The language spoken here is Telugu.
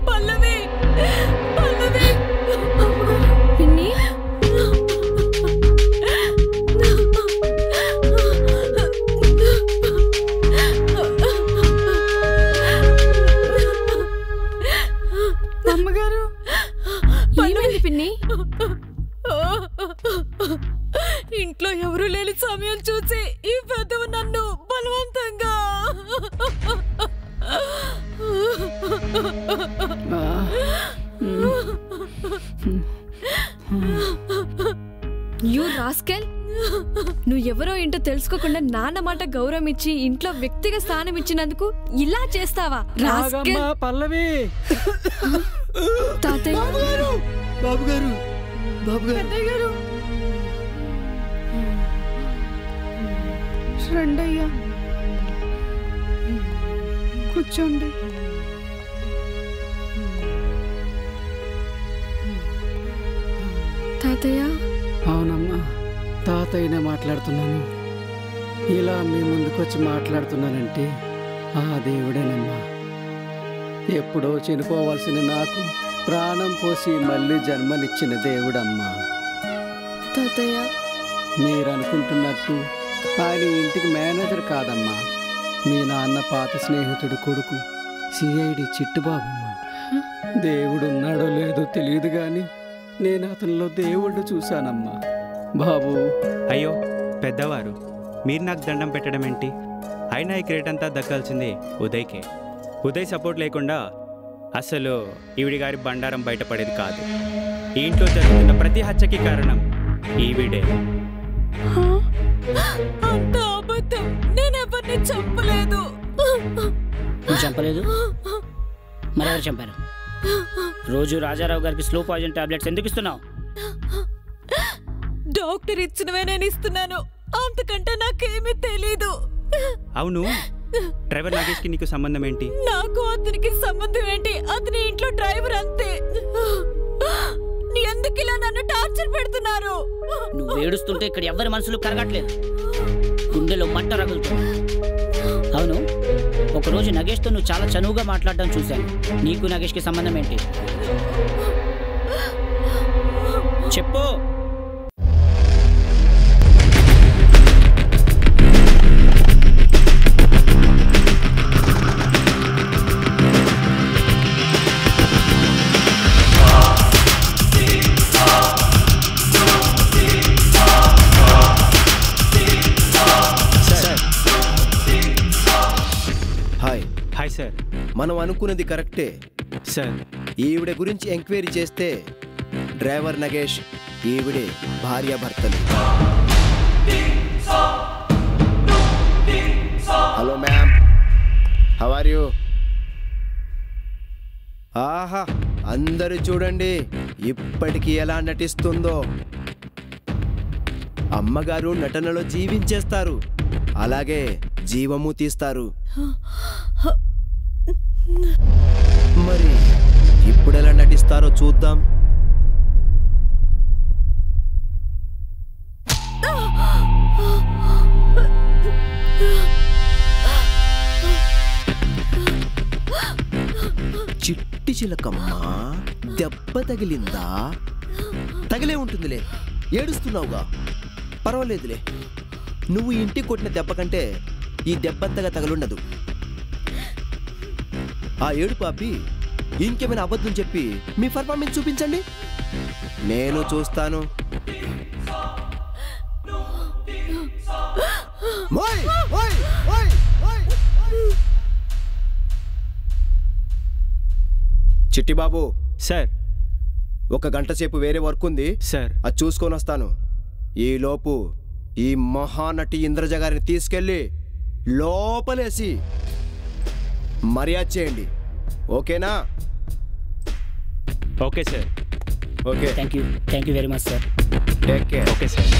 పల్లవి పల్లవి పిన్ని అమ్మగారు ఏమైంది పిన్ని? ఇంట్లో ఎవరు లేని సమయం చూసి ఈ పెద్దవు నన్ను బలవంతంగా యూ రాస్కెల్, నువ్వెవరో ఏంటో తెలుసుకోకుండా నాన్న మాట గౌరవం ఇచ్చి ఇంట్లో వ్యక్తిగత స్థానం ఇచ్చినందుకు ఇలా చేస్తావా? రాస్కెల్. పల్లవి తాతయ్య బాబు గారు పెద్దయ్య గారు రండయ్యా కూర్చోండి. తాతయ్య. అవునమ్మా, తాతయ్యనే మాట్లాడుతున్నాను. ఇలా మీ ముందుకొచ్చి మాట్లాడుతున్నానంటే ఆ దేవుడేనమ్మా. ఎప్పుడో చనిపోవాల్సిన నాకు ప్రాణం పోసి మళ్ళీ జన్మనిచ్చిన దేవుడమ్మా. తాతయ్య, మీరు అనుకుంటున్నట్టు ఆయన ఇంటికి మేనేజర్ కాదమ్మా. మీ నాన్న పాత స్నేహితుడు కొడుకు సిఐడి చిట్టుబాబమ్మా. దేవుడున్నాడో లేదో తెలియదు కానీ నేను అతనిలో దేవుడు చూశానమ్మా. బాబు. అయ్యో పెద్దవారు, మీరు నాకు దండం పెట్టడం ఏంటి? అయినా ఈ క్రెడిట్ అంతా దక్కాల్సింది ఉదయ్కే. ఉదయ్ సపోర్ట్ లేకుండా అసలు ఈవిడి గారి బండారం బయటపడేది కాదు. ఈ ఇంట్లో జరుగుతున్న ప్రతి హత్యకి కారణం ఈవిడే. అంత అబద్ధం. నేను ఎవరిని చంపలేదు. నువ్వు చంపలేదు? మరెవరు చంపారు? రోజు రాజారావు గారికి స్లో పాయిజన్ టాబ్లెట్స్ ఎందుకు ఇస్తున్నావు? డాక్టర్ ఇచ్చినవే నేను ఇస్తున్నాను. అంతకంటే నాకేమీ తెలీదు. అవును, డ్రైవర్ నాగేష్కి నీకు సంబంధం ఏంటి? నాకు అతనికి సంబంధం ఏంటి? అతని ఇంట్లో డ్రైవర్ అంతే. ఎందుకు ఇలా నన్ను టార్చర్ పెడుతున్నారు? నువ్వు ఏడుస్తుంటే ఇక్కడ ఎవరి మనసులు కరగట్లేదు, గుండెలో మంట రగులుతుంది. అవును, ఒకరోజు నగేష్తో నువ్వు చాలా చనువుగా మాట్లాడడం చూశాను. నీకు నగేష్కి సంబంధం ఏంటి? చెప్పు. Hi sir. మనం అనుకున్నది కరెక్టే సార్. ఈవిడ గురించి ఎంక్వైరీ చేస్తే డ్రైవర్ నగేష్, ఈవిడే భార్యాభర్తలు. Hello ma'am, how are you? ఆహా, అందరూ చూడండి ఇప్పటికి ఎలా నటిస్తుందో. అమ్మగారు నటనలో జీవించేస్తారు, అలాగే జీవము తీస్తారు. మరి ఇప్పుడెలా నటిస్తారో చూద్దాం. చిట్టి చిలకమ్మ, దెబ్బ తగిలిందా? తగిలే ఉంటుందిలే, ఏడుస్తున్నావుగా, పర్వాలేదులే. నువ్వు ఇంటికి కొట్టిన దెబ్బ కంటే ఈ దెబ్బంతగా తగలుండదు. ఆ ఏడు పాపి ఇంకేమైనా అబద్ధం చెప్పి మీ పర్ఫార్మెన్స్ చూపించండి, నేను చూస్తాను. చిట్టిబాబు. సార్. ఒక గంట సేపు వేరే వర్క్ ఉంది సార్, అది చూసుకొని వస్తాను. ఈలోపు ఈ మహానటి ఇంద్రజ గారిని తీసుకెళ్ళి లోపలేసి మర్యాద చేయండి, ఓకేనా? Okay sir. Okay, thank you very much sir. Take care. Okay sir.